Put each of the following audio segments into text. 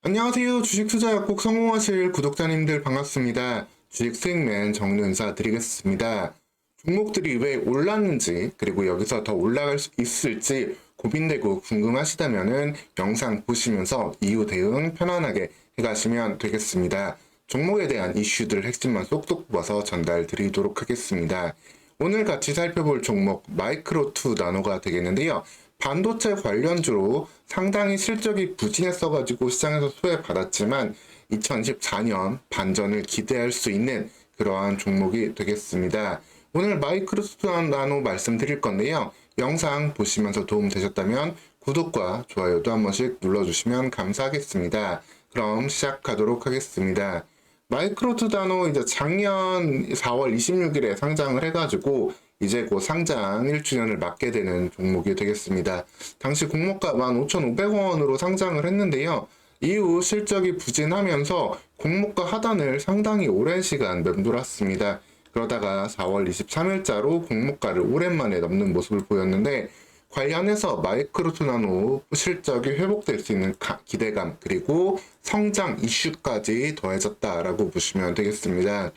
안녕하세요. 주식 투자 꼭 성공하실 구독자님들 반갑습니다. 주식 수익맨 정리 인사드리겠습니다. 종목들이 왜 올랐는지 그리고 여기서 더 올라갈 수 있을지 고민되고 궁금하시다면은 영상 보시면서 이후 대응 편안하게 해가시면 되겠습니다. 종목에 대한 이슈들 핵심만 쏙쏙 뽑아서 전달 드리도록 하겠습니다. 오늘 같이 살펴볼 종목 마이크로2 나노가 되겠는데요. 반도체 관련주로 상당히 실적이 부진했어가지고 시장에서 수혜받았지만 2024년 반전을 기대할 수 있는 그러한 종목이 되겠습니다. 오늘 마이크로2 나노 말씀드릴 건데요. 영상 보시면서 도움 되셨다면 구독과 좋아요도 한 번씩 눌러주시면 감사하겠습니다. 그럼 시작하도록 하겠습니다. 마이크로2 나노 이제 작년 4월 26일에 상장을 해가지고 이제 곧 상장 1주년을 맞게 되는 종목이 되겠습니다. 당시 공모가 15,500원으로 상장을 했는데요. 이후 실적이 부진하면서 공모가 하단을 상당히 오랜 시간 맴돌았습니다. 그러다가 4월 23일자로 공모가를 오랜만에 넘는 모습을 보였는데 관련해서 마이크로2 나노 실적이 회복될 수 있는 기대감 그리고 성장 이슈까지 더해졌다라고 보시면 되겠습니다.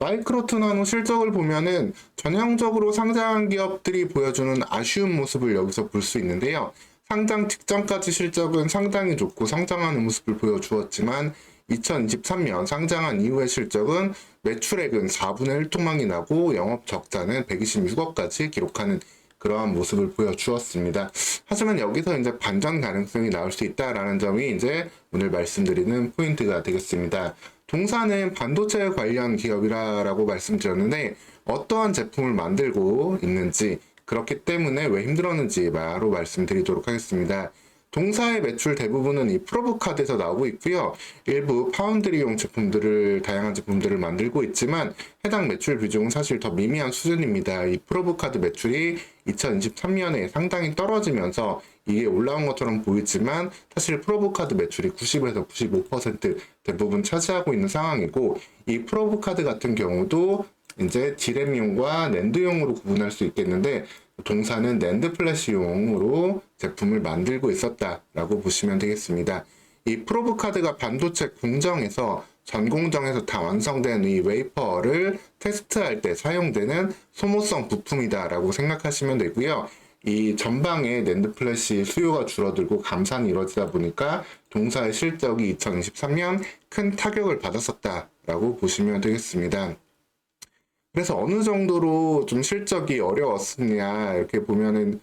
마이크로2 나노 실적을 보면은 전형적으로 상장한 기업들이 보여주는 아쉬운 모습을 여기서 볼 수 있는데요. 상장 직전까지 실적은 상당히 좋고 성장하는 모습을 보여주었지만 2023년 상장한 이후의 실적은 매출액은 4분의 1 토막이 나고 영업 적자는 126억까지 기록하는 그러한 모습을 보여주었습니다. 하지만 여기서 이제 반전 가능성이 나올 수 있다라는 점이 이제 오늘 말씀드리는 포인트가 되겠습니다. 동사는 반도체 관련 기업이라고 말씀드렸는데 어떠한 제품을 만들고 있는지 그렇기 때문에 왜 힘들었는지 바로 말씀드리도록 하겠습니다. 동사의 매출 대부분은 이 프로브카드에서 나오고 있고요. 일부 파운드리용 제품들을 다양한 제품들을 만들고 있지만 해당 매출 비중은 사실 더 미미한 수준입니다. 이 프로브카드 매출이 2023년에 상당히 떨어지면서 이게 올라온 것처럼 보이지만 사실 프로브카드 매출이 90에서 95% 대부분 차지하고 있는 상황이고 이 프로브카드 같은 경우도 이제 디램용과 낸드용으로 구분할 수 있겠는데 동사는 낸드 플래시용으로 제품을 만들고 있었다라고 보시면 되겠습니다. 이 프로브카드가 반도체 공정에서 전 공정에서 다 완성된 이 웨이퍼를 테스트할 때 사용되는 소모성 부품이다라고 생각하시면 되고요. 이 전방에 낸드 플래시 수요가 줄어들고 감산이 이루어지다 보니까 동사의 실적이 2023년 큰 타격을 받았었다라고 보시면 되겠습니다. 그래서 어느 정도로 좀 실적이 어려웠느냐 이렇게 보면은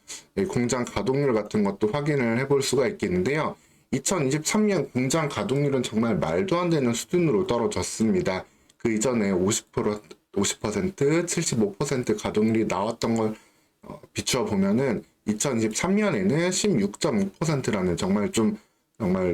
공장 가동률 같은 것도 확인을 해볼 수가 있겠는데요. 2023년 공장 가동률은 정말 말도 안 되는 수준으로 떨어졌습니다. 그 이전에 50%, 75% 가동률이 나왔던 걸 비추어 보면은 2023년에는 16.5%라는 정말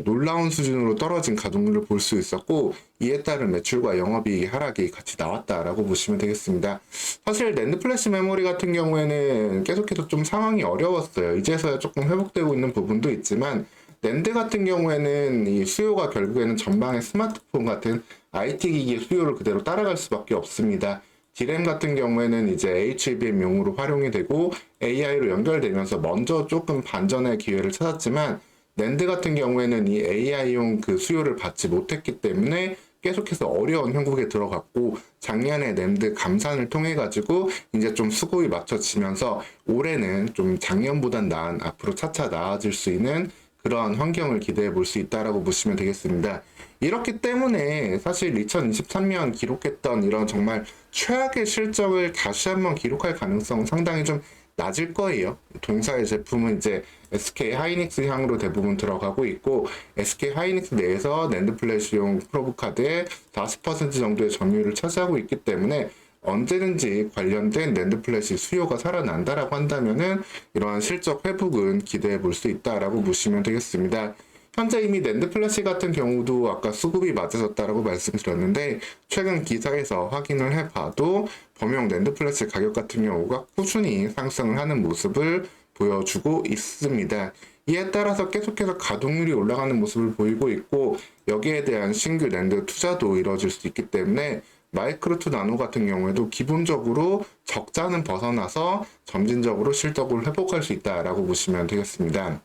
놀라운 수준으로 떨어진 가동률을 볼 수 있었고 이에 따른 매출과 영업이익 하락이 같이 나왔다라고 보시면 되겠습니다. 사실 낸드 플래시 메모리 같은 경우에는 계속해서 좀 상황이 어려웠어요. 이제서야 조금 회복되고 있는 부분도 있지만 낸드 같은 경우에는 이 수요가 결국에는 전방의 스마트폰 같은 IT 기기의 수요를 그대로 따라갈 수밖에 없습니다. 디램 같은 경우에는 이제 HBM용으로 활용이 되고 AI로 연결되면서 먼저 조금 반전의 기회를 찾았지만 낸드 같은 경우에는 이 AI용 그 수요를 받지 못했기 때문에 계속해서 어려운 형국에 들어갔고 작년에 낸드 감산을 통해 가지고 이제 좀 수급이 맞춰지면서 올해는 좀 작년보단 나은 앞으로 차차 나아질 수 있는 그러한 환경을 기대해 볼 수 있다라고 보시면 되겠습니다. 이렇기 때문에 사실 2023년 기록했던 이런 정말 최악의 실적을 다시 한번 기록할 가능성은 상당히 좀 낮을 거예요. 동사의 제품은 이제 SK 하이닉스 향으로 대부분 들어가고 있고 SK 하이닉스 내에서 낸드 플래시용 프로브카드의 40% 정도의 점유율을 차지하고 있기 때문에 언제든지 관련된 낸드 플래시 수요가 살아난다라고 한다면은 이러한 실적 회복은 기대해 볼 수 있다라고 보시면 되겠습니다. 현재 이미 낸드 플래시 같은 경우도 아까 수급이 맞아졌다라고 말씀드렸는데 최근 기사에서 확인을 해봐도 범용 낸드 플래시 가격 같은 경우가 꾸준히 상승을 하는 모습을 보여주고 있습니다. 이에 따라서 계속해서 가동률이 올라가는 모습을 보이고 있고 여기에 대한 신규 낸드 투자도 이루어질 수 있기 때문에 마이크로2 나노 같은 경우에도 기본적으로 적자는 벗어나서 점진적으로 실적을 회복할 수 있다라고 보시면 되겠습니다.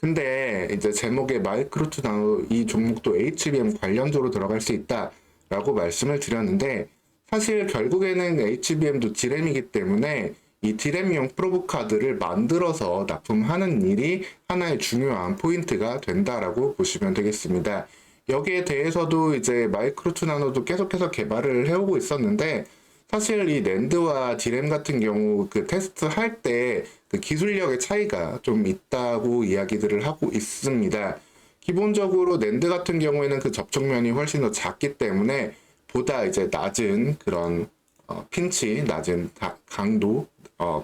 근데 이제 제목에 마이크로 투 나노 이 종목도 HBM 관련주로 들어갈 수 있다라고 말씀을 드렸는데 사실 결국에는 HBM도 디램이기 때문에 이 디램용 프로브 카드를 만들어서 납품하는 일이 하나의 중요한 포인트가 된다라고 보시면 되겠습니다. 여기에 대해서도 이제 마이크로 투 나노도 계속해서 개발을 해오고 있었는데 사실 이 낸드와 디램 같은 경우 그 테스트 할 때 그 기술력의 차이가 좀 있다고 이야기들을 하고 있습니다. 기본적으로 낸드 같은 경우에는 그 접촉면이 훨씬 더 작기 때문에 보다 이제 낮은 그런 핀치, 낮은 강도,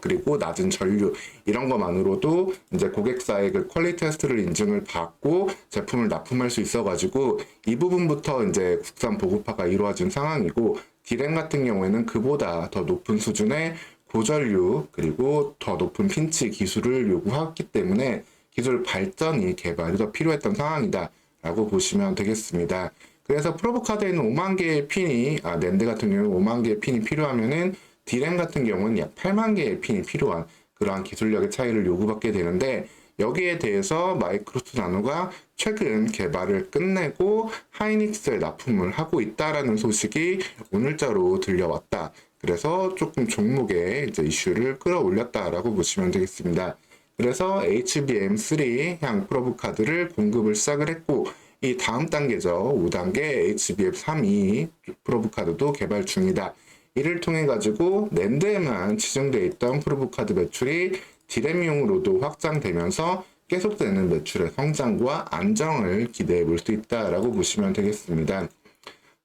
그리고 낮은 전류 이런 것만으로도 이제 고객사의 그 퀄리티 테스트를 인증을 받고 제품을 납품할 수 있어가지고 이 부분부터 이제 국산 보급화가 이루어진 상황이고 디램 같은 경우에는 그보다 더 높은 수준의 고전류 그리고 더 높은 핀치 기술을 요구했기 때문에 기술 발전이 개발이 더 필요했던 상황이다라고 보시면 되겠습니다. 그래서 프로브 카드에는 5만 개의 핀이, 낸드 같은 경우는 5만 개의 핀이 필요하면은 디램 같은 경우는 약 8만 개의 핀이 필요한 그러한 기술력의 차이를 요구받게 되는데 여기에 대해서 마이크로투 나노가 최근 개발을 끝내고 하이닉스에 납품을 하고 있다라는 소식이 오늘자로 들려왔다. 그래서 조금 종목에 이제 이슈를 끌어올렸다라고 보시면 되겠습니다. 그래서 HBM3향 프로브 카드를 공급을 시작을 했고 이 다음 단계죠. 5단계 HBM32 프로브 카드도 개발 중이다. 이를 통해 가지고 낸드에만 지정되어 있던 프로브 카드 매출이 디램용으로도 확장되면서 계속되는 매출의 성장과 안정을 기대해 볼 수 있다라고 보시면 되겠습니다.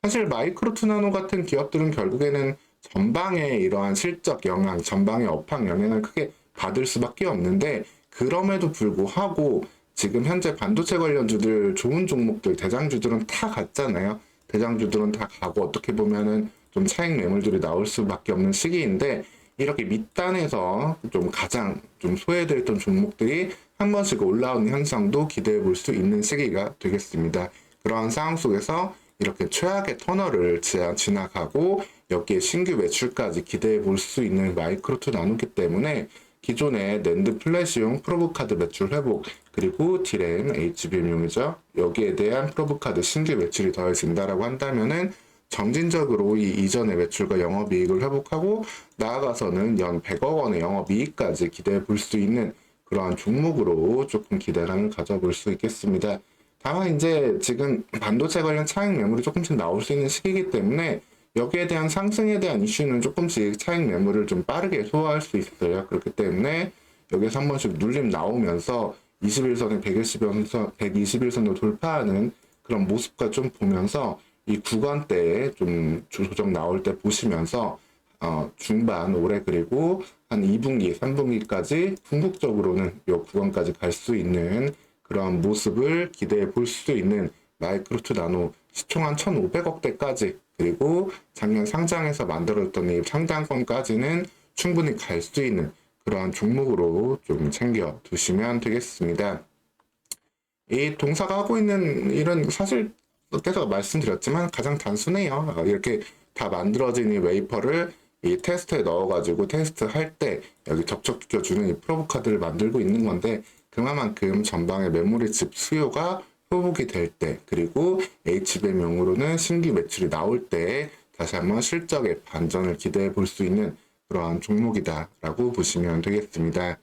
사실 마이크로 투 나노 같은 기업들은 결국에는 전방의 이러한 실적 영향, 전방의 업황 영향을 크게 받을 수밖에 없는데 그럼에도 불구하고 지금 현재 반도체 관련주들 좋은 종목들 대장주들은 다 갔잖아요. 대장주들은 다 가고 어떻게 보면은 좀 차익 매물들이 나올 수밖에 없는 시기인데 이렇게 밑단에서 좀 가장 좀 소외됐던 종목들이 한 번씩 올라오는 현상도 기대해 볼 수 있는 시기가 되겠습니다. 그러한 상황 속에서 이렇게 최악의 터널을 지나가고 여기에 신규 매출까지 기대해 볼 수 있는 마이크로 투 나누기 때문에 기존의 낸드 플래시용 프로브 카드 매출 회복 그리고 디램 HBM용이죠. 여기에 대한 프로브 카드 신규 매출이 더해진다라고 한다면은 점진적으로 이 이전의 매출과 영업이익을 회복하고 나아가서는 연 100억 원의 영업이익까지 기대해 볼 수 있는 그러한 종목으로 조금 기대감을 가져볼 수 있겠습니다. 다만 이제 지금 반도체 관련 차익 매물이 조금씩 나올 수 있는 시기이기 때문에 여기에 대한 상승에 대한 이슈는 조금씩 차익 매물을 좀 빠르게 소화할 수 있어요. 그렇기 때문에 여기서 한 번씩 눌림 나오면서 21선에 121선을 돌파하는 그런 모습과 좀 보면서 이 구간대에 좀 조정 나올 때 보시면서 중반 올해 그리고 한 2분기, 3분기까지 궁극적으로는 이 구간까지 갈 수 있는 그런 모습을 기대해 볼 수 있는 마이크로 투 나노 시총 한 1,500억대까지 그리고 작년 상장해서 만들었던 이 상장권까지는 충분히 갈 수 있는 그러한 종목으로 좀 챙겨 두시면 되겠습니다. 이 동사가 하고 있는 일은 사실 계속 말씀드렸지만 가장 단순해요. 이렇게 다 만들어진 이 웨이퍼를 이 테스트에 넣어가지고 테스트 할 때 여기 접촉시켜주는 이 프로브 카드를 만들고 있는 건데 그만큼 전방의 메모리 칩 수요가 회복이 될 때 그리고 HBM용으로는 신규 매출이 나올 때 다시 한번 실적의 반전을 기대해 볼 수 있는 그러한 종목이다라고 보시면 되겠습니다.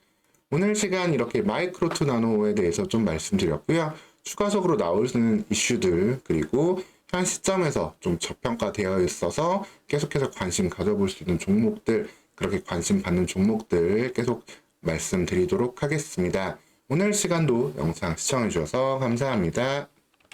오늘 시간 이렇게 마이크로 투 나노에 대해서 좀 말씀드렸고요. 추가적으로 나올 수 있는 이슈들 그리고 현 시점에서 좀 저평가되어 있어서 계속해서 관심 가져볼 수 있는 종목들 그렇게 관심 받는 종목들 계속 말씀드리도록 하겠습니다. 오늘 시간도 영상 시청해 주셔서 감사합니다.